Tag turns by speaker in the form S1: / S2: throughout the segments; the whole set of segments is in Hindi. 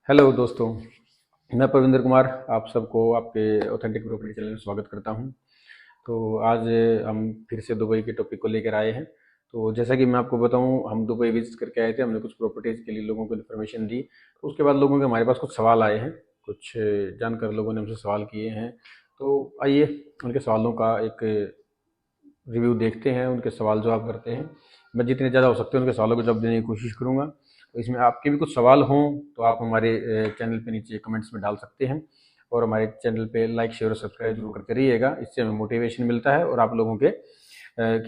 S1: हेलो दोस्तों, मैं प्रविंदर कुमार आप सबको आपके ऑथेंटिक प्रॉपर्टी चैनल में स्वागत करता हूं। तो आज हम फिर से दुबई के टॉपिक को लेकर आए हैं। तो जैसा कि मैं आपको बताऊं, हम दुबई विजिट करके आए थे, हमने कुछ प्रॉपर्टीज़ के लिए लोगों को इन्फॉर्मेशन दी। तो उसके बाद लोगों के हमारे पास कुछ सवाल आए हैं, कुछ जानकर लोगों ने हमसे सवाल किए हैं। तो आइए उनके सवालों का एक रिव्यू देखते हैं, उनके सवाल जवाब करते हैं। मैं जितने ज़्यादा हो सकते हैं उनके सवालों को जवाब देने की कोशिश करूँगा। तो इसमें आपके भी कुछ सवाल हों तो आप हमारे चैनल पे नीचे कमेंट्स में डाल सकते हैं, और हमारे चैनल पे लाइक शेयर और सब्सक्राइब जरूर करते रहिएगा। इससे हमें मोटिवेशन मिलता है और आप लोगों के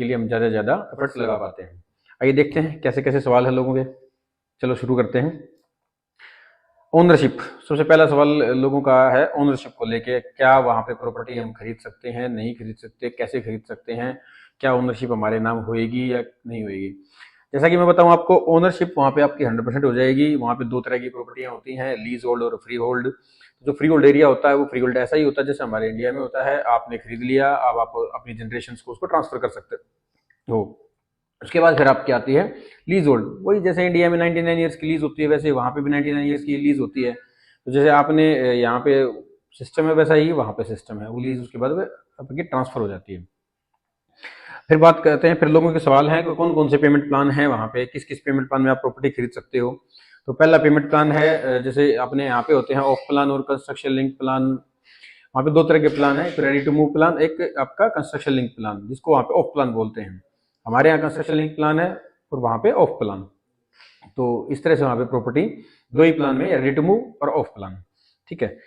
S1: लिए हम ज़्यादा से ज़्यादा एफर्ट्स लगा पाते हैं। आइए देखते हैं कैसे कैसे सवाल है लोगों के। चलो शुरू करते हैं। ओनरशिप, सबसे पहला सवाल लोगों का है ओनरशिप को लेके। क्या वहाँ पे प्रॉपर्टी हम खरीद सकते हैं, नहीं खरीद सकते, कैसे खरीद सकते हैं, क्या ओनरशिप हमारे नाम होएगी या नहीं होएगी। जैसा कि मैं बताऊं आपको, ओनरशिप वहाँ पे आपकी 100% हो जाएगी। वहाँ पे दो तरह की प्रॉपर्टियां होती हैं, लीज होल्ड और फ्री होल्ड। जो फ्री होल्ड एरिया होता है वो फ्री होल्ड ऐसा ही होता है जैसे हमारे इंडिया में होता है। आपने खरीद लिया, अब आप अपनी जनरेशन को उसको ट्रांसफर कर सकते हो। उसके बाद फिर आपकी आती है लीज होल्ड। वही जैसे इंडिया में 99 ईयर्स की लीज होती है, वैसे वहाँ पे भी 99 ईयर्स की लीज होती है। तो जैसे आपने यहाँ पे सिस्टम है वैसा ही वहाँ पे सिस्टम है, वो लीज उसके बाद आपकी ट्रांसफर हो जाती है। फिर बात करते हैं, फिर लोगों के सवाल हैं कि कौन कौन से पेमेंट प्लान है वहाँ पे, किस किस पेमेंट प्लान में आप प्रॉपर्टी खरीद सकते हो। तो पहला पेमेंट प्लान है, जैसे अपने यहाँ पे होते हैं ऑफ प्लान और कंस्ट्रक्शन लिंक प्लान। वहाँ पे दो तरह के प्लान है, एक रेडी टू मूव प्लान, एक आपका कंस्ट्रक्शन लिंक प्लान, जिसको वहाँ पे ऑफ प्लान बोलते हैं। हमारे यहाँ कंस्ट्रक्शन लिंक प्लान है और वहाँ पे ऑफ प्लान। तो इस तरह से वहाँ पे प्रॉपर्टी दो ही प्लान में, रेडी टू मूव और ऑफ प्लान। ठीक है।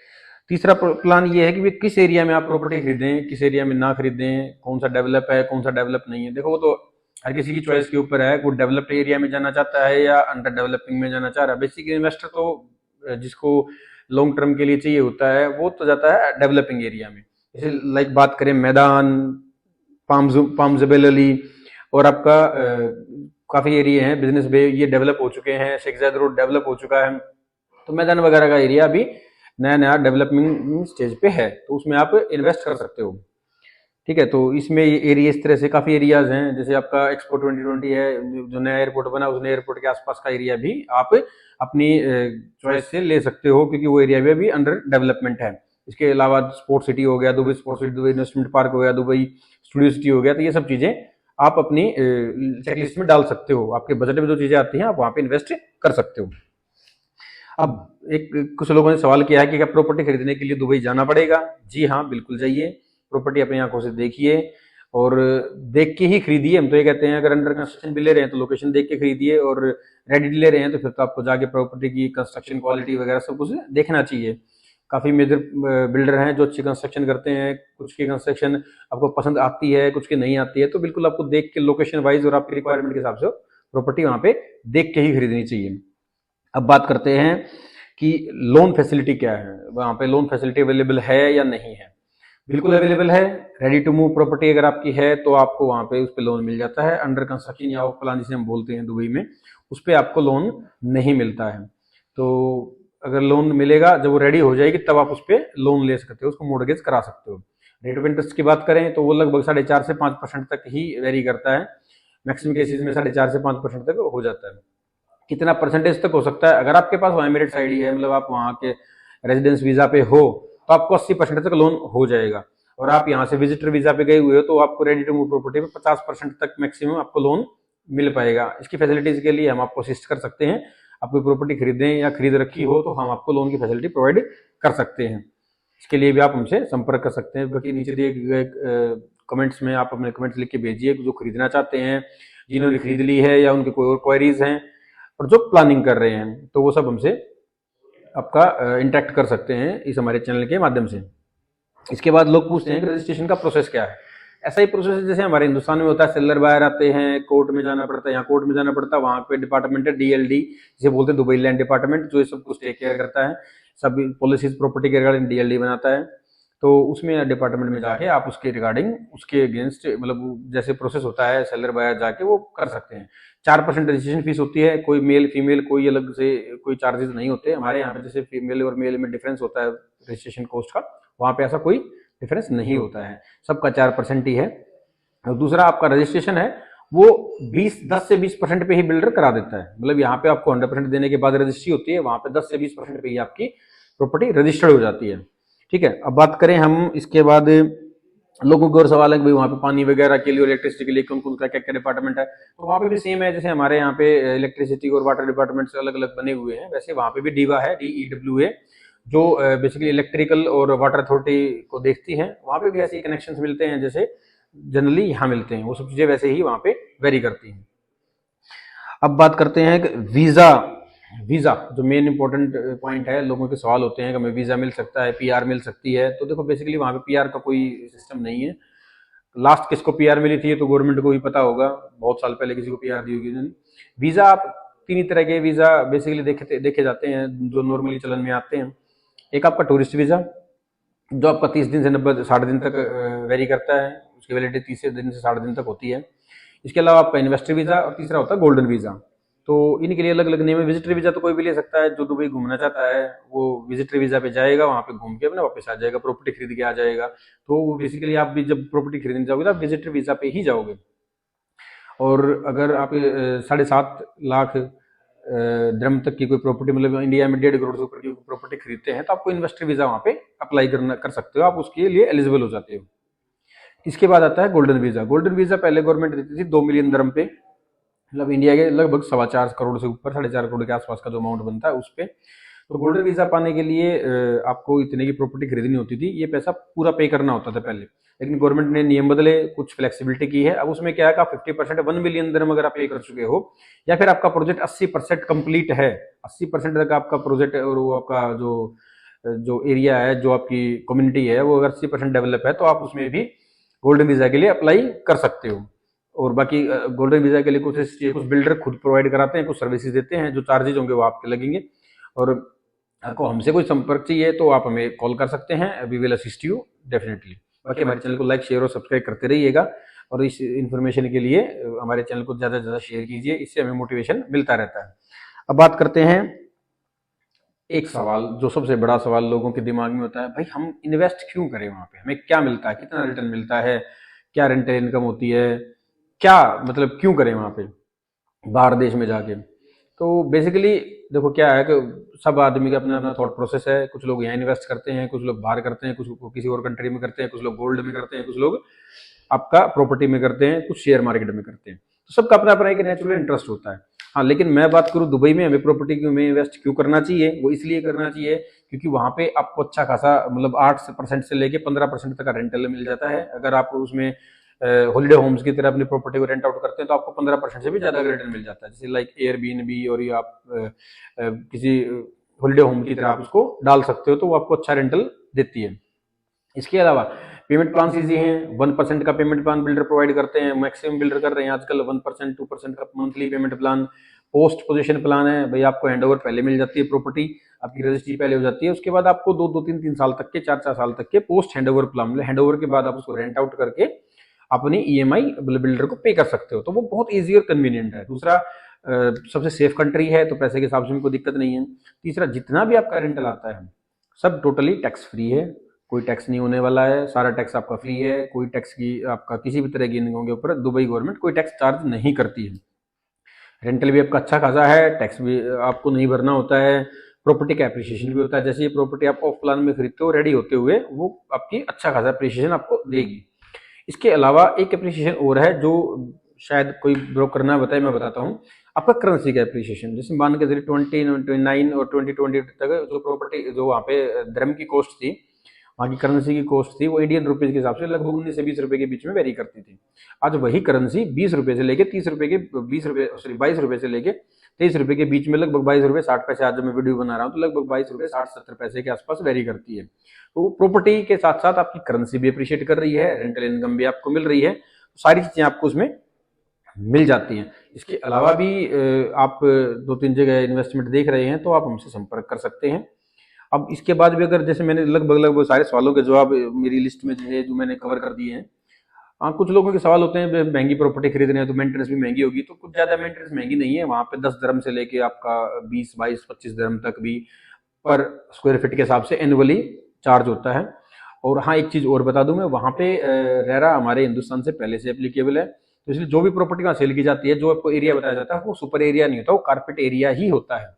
S1: तीसरा प्लान ये है कि वे किस एरिया में आप प्रॉपर्टी खरीदें, किस एरिया में ना खरीदें, कौन सा डेवलप है, कौन सा डेवलप नहीं है। देखो वो तो हर किसी की चॉइस के ऊपर है, वो डेवलप्ड एरिया में जाना चाहता है या अंडर डेवलपिंग में जाना चाह रहा है। बेसिक इन्वेस्टर तो जिसको लॉन्ग टर्म के लिए चाहिए होता है वो तो जाता है डेवलपिंग एरिया में। जैसे लाइक बात करें मैदान, पाम जबेल अली, और आपका काफी एरिया है बिजनेस बे, ये डेवलप हो चुके हैं। शेख जायद रोड डेवलप हो चुका है। तो मैदान वगैरह का एरिया अभी नया नया डेवलपमेंट स्टेज पे है, तो उसमें आप इन्वेस्ट कर सकते हो। ठीक है। तो इसमें ये एरिया इस तरह से काफी एरियाज हैं। जैसे आपका एक्सपो 2020 है, जो नया एयरपोर्ट बना, उस नए एयरपोर्ट के आसपास का एरिया भी आप अपनी चॉइस से ले सकते हो, क्योंकि वो एरिया भी अभी अंडर डेवलपमेंट है। इसके अलावा स्पोर्ट सिटी हो गया, Dubai sport city, Dubai investment park हो गया, दुबई स्टूडियो सिटी हो गया। तो ये सब चीजें आप अपनी चेकलिस्ट में डाल सकते हो। आपके बजट में जो चीजें आती हैं आप वहां पे इन्वेस्ट कर सकते हो। अब एक कुछ लोगों ने सवाल किया है कि क्या प्रॉपर्टी खरीदने के लिए दुबई जाना पड़ेगा। जी हाँ, बिल्कुल जाइए, प्रॉपर्टी अपनी आंखों से देखिए और देख के ही खरीदिए। हम तो ये कहते हैं, अगर अंडर कंस्ट्रक्शन भी ले रहे हैं तो लोकेशन देख के खरीदिए, और रेडी ले रहे हैं तो फिर तो आपको जाके प्रॉपर्टी की कंस्ट्रक्शन क्वालिटी वगैरह सब कुछ देखना चाहिए। काफी मेजर बिल्डर हैं जो अच्छी कंस्ट्रक्शन करते हैं, कुछ की कंस्ट्रक्शन आपको पसंद आती है, कुछ की नहीं आती है। तो बिल्कुल आपको देख के लोकेशन वाइज और आपकी रिक्वायरमेंट के हिसाब से प्रॉपर्टी वहां पे देख के ही खरीदनी चाहिए। अब बात करते हैं कि लोन फैसिलिटी क्या है, वहां पे लोन फैसिलिटी अवेलेबल है या नहीं है। बिल्कुल अवेलेबल है। रेडी टू मूव प्रॉपर्टी अगर आपकी है तो आपको वहां पे उस पर लोन मिल जाता है। अंडर कंस्ट्रक्शन या ऑफ प्लान जिसे हम बोलते हैं दुबई में, उस पर आपको लोन नहीं मिलता है। तो अगर लोन मिलेगा जब वो रेडी हो जाएगी तब आप उस पर लोन ले सकते हो, उसको मोर्गेज करा सकते हो। रेट ऑफ इंटरेस्ट की बात करें तो वो लगभग 4.5 से 5% तक ही वेरी करता है। मैक्सिमम केसेस में 4.5 से 5% तक हो जाता है। कितना परसेंटेज तक हो सकता है, अगर आपके पास एमिरेट्स आईडी है, मतलब आप वहां के रेजिडेंस वीजा पे हो, तो आपको 80% तक लोन हो जाएगा। और आप यहाँ से विजिटर वीजा पे गए हुए हो तो आपको रेडी टू मूव प्रॉपर्टी पे 50% तक मैक्सिमम आपको लोन मिल पाएगा। इसकी फैसिलिटीज के लिए हम आपको असिस्ट कर सकते हैं। आप कोई प्रॉपर्टी खरीदें या खरीद रखी हो तो हम आपको लोन की फैसिलिटी प्रोवाइड कर सकते हैं। इसके लिए भी आप हमसे संपर्क कर सकते हैं। बाकी नीचे दिए गए कमेंट्स में आप अपने कमेंट्स लिख के भेजिए, जो खरीदना चाहते हैं, जिन्होंने खरीद ली है या उनके कोई और क्वेरीज हैं, और जो प्लानिंग कर रहे हैं, तो वो सब हमसे आपका इंटरेक्ट कर सकते हैं इस हमारे चैनल के माध्यम से। इसके बाद लोग पूछते हैं कि रजिस्ट्रेशन का प्रोसेस क्या है। ऐसा ही प्रोसेस है जैसे हमारे हिंदुस्तान में होता है। सेलर बायर आते हैं, कोर्ट में जाना पड़ता है, यहाँ कोर्ट में जाना पड़ता है, वहां पे डिपार्टमेंट है DLD, जिसे बोलते हैं दुबई लैंड डिपार्टमेंट, जो ये सब कुछ टेक केयर करता है। सभी पॉलिसीज प्रॉपर्टी के रिगार्डिंग DLD बनाता है। तो उसमें डिपार्टमेंट में जाके आप उसके रिगार्डिंग, उसके अगेंस्ट, मतलब जैसे प्रोसेस होता है सेलर बायर जाके वो कर सकते हैं। 4% रजिस्ट्रेशन फीस होती है। कोई मेल फीमेल कोई अलग से कोई चार्जेस नहीं होते हमारे यहाँ पे। जैसे फीमेल और मेल में डिफरेंस होता है रजिस्ट्रेशन कॉस्ट का, वहां पे ऐसा कोई डिफरेंस नहीं होता है, सबका 4% ही है। और दूसरा आपका रजिस्ट्रेशन है वो 10 से 20% पे ही बिल्डर करा देता है। मतलब यहाँ पे आपको 100% देने के बाद रजिस्ट्री होती है, वहां पे 10 से 20% पे ही आपकी प्रॉपर्टी रजिस्टर्ड हो जाती है। ठीक है, अब बात करें हम इसके बाद, लोगों को और सवाल है कि भाई वहाँ पे पानी वगैरह के लिए और इलेक्ट्रिसिटी के लिए कौन कौन सा क्या क्या डिपार्टमेंट है, तो वहाँ पे भी सेम है। जैसे हमारे यहाँ पे इलेक्ट्रिसिटी और वाटर डिपार्टमेंट से अलग अलग बने हुए हैं, वैसे वहाँ पे भी डीवा है, DEWA, जो बेसिकली इलेक्ट्रिकल और वाटर अथॉरिटी को देखती है। वहाँ पे भी ऐसे कनेक्शन मिलते हैं जैसे जनरली यहाँ मिलते हैं, वो सब चीजें वैसे ही वहाँ पे वेरी करती हैं। अब बात करते हैं कि वीजा, वीजा जो मेन इंपॉर्टेंट पॉइंट है, लोगों के सवाल होते हैं कि हमें वीजा मिल सकता है, PR मिल सकती है। तो देखो बेसिकली वहाँ पे PR का कोई सिस्टम नहीं है। लास्ट किसको PR मिली थी तो गवर्नमेंट को ही पता होगा, बहुत साल पहले किसी को PR दी होगी। वीजा आप 3 तरह के वीजा बेसिकली देखे जाते हैं जो नॉर्मली चलन में आते हैं। एक आपका टूरिस्ट वीजा, जो आपका 30 दिन से 60 दिन तक वेरी करता है, उसकी वैलिडिटी 30 दिन से 60 दिन तक होती है। इसके अलावा आपका इन्वेस्टर वीजा और तीसरा होता है गोल्डन वीजा। तो इनके लिए अलग अलग नेम है। विजिटर वीजा तो कोई भी ले सकता है, जो दुबई घूमना चाहता है वो विजिटर वीजा पे जाएगा, वहां पे घूम के अपने वापस आ जाएगा, प्रॉपर्टी खरीद के आ जाएगा। तो बेसिकली आप भी जब प्रॉपर्टी खरीदने जाओगे तो आप विजिटर वीजा पे ही जाओगे। और अगर आप 7.5 लाख द्रम तक की कोई प्रॉपर्टी, मतलब इंडिया में 1.5 करोड़ से ऊपर की प्रॉपर्टी खरीदते हैं, तो आपको इन्वेस्टर वीजा वहां पे अप्लाई कर सकते हो, आप उसके लिए एलिजिबल हो जाते हो। इसके बाद आता है गोल्डन वीजा। गोल्डन वीजा पहले गवर्नमेंट देती थी 2 मिलियन द्रम पे, मतलब इंडिया के लगभग 4.25 करोड़ से ऊपर, 4.5 करोड़ के आसपास का जो अमाउंट बनता है उस पे। तो गोल्डन वीजा पाने के लिए आपको इतने की प्रॉपर्टी खरीदनी होती थी, ये पैसा पूरा पे करना होता था पहले। लेकिन गवर्नमेंट ने नियम बदले, कुछ फ्लेक्सिबिलिटी की है। अब उसमें क्या है कि आप 50% 1 मिलियन दिरहम अगर आप पे कर चुके हो, या फिर आपका प्रोजेक्ट 80% कंप्लीट है, 80% तक आपका प्रोजेक्ट और वो आपका जो एरिया है, जो आपकी कम्युनिटी है, वो अगर 80% डेवलप है, तो आप उसमें भी गोल्डन वीजा के लिए अप्लाई कर सकते हो। और बाकी गोल्डन वीजा के लिए कुछ बिल्डर खुद प्रोवाइड कराते हैं, कुछ सर्विसेज देते हैं, जो चार्जेज होंगे वो आपके लगेंगे। और आपको हमसे कोई संपर्क चाहिए तो आप हमें कॉल कर सकते हैं, we will assist you definitely. बाकी हमारे चैनल को लाइक, शेयर और सब्सक्राइब करते रहिएगा, और इस इन्फॉर्मेशन के लिए हमारे चैनल को ज़्यादा से ज़्यादा शेयर कीजिए, इससे हमें मोटिवेशन मिलता रहता है। अब बात करते हैं एक सवाल, जो सबसे बड़ा सवाल लोगों के दिमाग में होता है, भाई हम इन्वेस्ट क्यों करें वहाँ पे, हमें क्या मिलता है, कितना रिटर्न मिलता है, क्या रेंटल इनकम होती है, क्या मतलब क्यों करें वहाँ पे बाहर देश में जाके। तो बेसिकली देखो क्या है कि सब आदमी का अपना अपना थॉट प्रोसेस है। कुछ लोग यहाँ इन्वेस्ट करते हैं, कुछ लोग बाहर करते हैं, कुछ किसी और कंट्री में करते हैं, कुछ लोग गोल्ड में करते हैं, कुछ लोग आपका प्रॉपर्टी में करते हैं, कुछ शेयर मार्केट में करते हैं। तो सबका अपना अपना एक नेचुरल इंटरेस्ट होता है। हाँ, लेकिन मैं बात करूँ दुबई में हमें प्रॉपर्टी में इन्वेस्ट क्यों करना चाहिए, वो इसलिए करना चाहिए क्योंकि वहाँ पे आपको अच्छा खासा, मतलब 8% से लेके 15% तक का रेंटल मिल जाता है। अगर आप उसमें हॉलिडे होम्स की तरह अपनी प्रॉपर्टी को रेंट आउट करते हैं तो आपको 15% से भी ज्यादा रिटर्न मिल जाता है। जैसे लाइक एयरबीएनबी, और ये आप किसी हॉलिडे होम की तरह आप उसको डाल सकते हो, तो वो आपको अच्छा रेंटल देती है। इसके अलावा पेमेंट प्लान इजी हैं। 1% का पेमेंट प्लान बिल्डर प्रोवाइड करते हैं, मैक्सिमम बिल्डर कर रहे हैं आजकल 1%, 2% का monthly payment plan. Post position plan है, भाई आपको हैंडओवर पहले मिल जाती है, प्रॉपर्टी आपकी रजिस्ट्री पहले हो जाती है, उसके बाद आपको 2-3 साल तक के, 4 साल तक के पोस्ट हैंडओवर प्लान, मतलब हैंडओवर के बाद आप उसको रेंट आउट करके अपनी EMI बिल्डर को पे कर सकते हो। तो वो बहुत ईजी और कन्वीनियंट है। दूसरा, सबसे सेफ कंट्री है, तो पैसे के हिसाब से कोई दिक्कत नहीं है। तीसरा, जितना भी आपका रेंटल आता है सब टोटली टैक्स फ्री है, कोई टैक्स नहीं होने वाला है, सारा टैक्स आपका फ्री है। कोई टैक्स की आपका किसी भी तरह की इनकम के ऊपर दुबई गवर्नमेंट कोई टैक्स चार्ज नहीं करती है। रेंटल भी आपका अच्छा खासा है, टैक्स भी आपको नहीं भरना होता है, प्रॉपर्टी का एप्रिसिएशन भी होता है। जैसे ये प्रॉपर्टी आप ऑफ प्लान में खरीदते हो रेडी होते हुए, वो आपकी अच्छा खासा एप्रिसिएशन आपको देगी। इसके अलावा एक एप्रिसिएशन और है जो शायद कोई ब्रोकर ना बताए, मैं बताता हूँ। आपका करेंसी का एप्रिसिएशन, जैसे मान के चलिए 2029 और 2020 तक जो प्रॉपर्टी, जो वहाँ पे धर्म की कॉस्ट थी, वहाँ की करेंसी की कॉस्ट थी, वो इंडियन रुपीज के हिसाब से लगभग 19 से 20 रुपए के बीच में वेरी करती थी। आज वही करेंसी 20 रुपए से लेके 30 रुपए के 22 रुपए से लेके 23 रुपए के बीच में, लगभग 22 रुपए 60 पैसे, आज मैं वीडियो बना रहा हूँ तो लगभग 22 रुपए 60-70 पैसे के आसपास वेरी करती है। तो प्रॉपर्टी के साथ साथ आपकी करेंसी भी अप्रिशिएट कर रही है, रेंटल इनकम भी आपको मिल रही है, सारी चीजें आपको उसमें मिल जाती हैं। इसके अलावा भी आप 2-3 जगह इन्वेस्टमेंट देख रहे हैं तो आप हमसे संपर्क कर सकते हैं। अब इसके बाद भी अगर, जैसे मैंने लगभग सारे सवालों के जवाब मेरी लिस्ट में जो मैंने कवर कर दिए हैं। हाँ, कुछ लोगों के सवाल होते हैं महंगी प्रॉपर्टी खरीद रहे हैं तो मेंटेनेंस भी महंगी होगी, तो कुछ ज्यादा मेंटेनेंस महंगी नहीं है। वहां पे 10 दिरहम से लेके आपका 20-22-25 दिरहम तक भी पर स्क्वायर फीट के हिसाब से एनुअली चार्ज होता है। और हाँ, एक चीज और बता दूं मैं, वहां पे रेरा हमारे हिंदुस्तान से पहले से एप्लीकेबल है। तो इसलिए जो भी प्रॉपर्टी वहाँ सेल की जाती है, जो आपको एरिया बताया जाता है, वो सुपर एरिया नहीं होता, वो कारपेट एरिया ही होता है।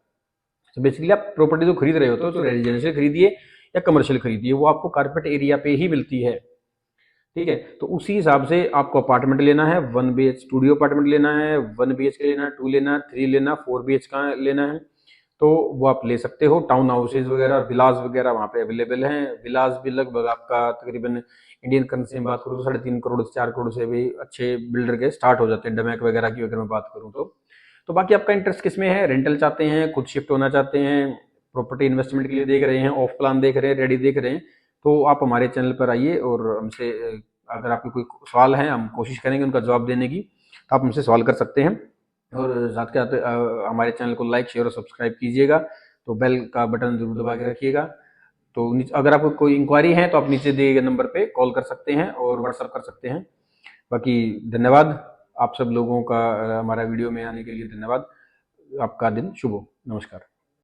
S1: तो बेसिकली आप प्रॉपर्टी जो खरीद रहे होते हो, तो रेजिडेंशियल खरीदिए या कमर्शियल खरीदिए, वो आपको कारपेट एरिया पे ही मिलती है। ठीक है, तो उसी हिसाब से आपको अपार्टमेंट लेना है, 1 BH स्टूडियो अपार्टमेंट लेना है, 1 BH का लेना है, 2 लेना है, 3 लेना, 4 BH का लेना है, तो वो आप ले सकते हो। टाउन हाउसेज वगैरह, विलास वगैरह वहाँ पे अवेलेबल हैं। विलास भी लगभग आपका तकरीबन इंडियन करेंसी में बात करूँ तो 3.5 करोड़ से 4 करोड़ से भी अच्छे बिल्डर के स्टार्ट हो जाते हैं, डमैक वगैरह की अगर मैं बात करूँ तो बाकी आपका इंटरेस्ट किस में है? रेंटल चाहते हैं, खुद शिफ्ट होना चाहते हैं, प्रॉपर्टी इन्वेस्टमेंट के लिए देख रहे हैं, ऑफ प्लान देख रहे हैं, रेडी देख रहे हैं, तो आप हमारे चैनल पर आइए और हमसे अगर आपके कोई सवाल हैं, हम कोशिश करेंगे उनका जवाब देने की, तो आप हमसे सवाल कर सकते हैं। और साथ के साथ हमारे चैनल को लाइक, शेयर और सब्सक्राइब कीजिएगा, तो बेल का बटन जरूर दबा के रखिएगा। तो अगर आपको कोई इंक्वायरी है तो आप नीचे दिए गए नंबर पे कॉल कर सकते हैं और व्हाट्सअप कर सकते हैं। बाकी धन्यवाद आप सब लोगों का, हमारा वीडियो में आने के लिए धन्यवाद। आपका दिन शुभ हो। नमस्कार।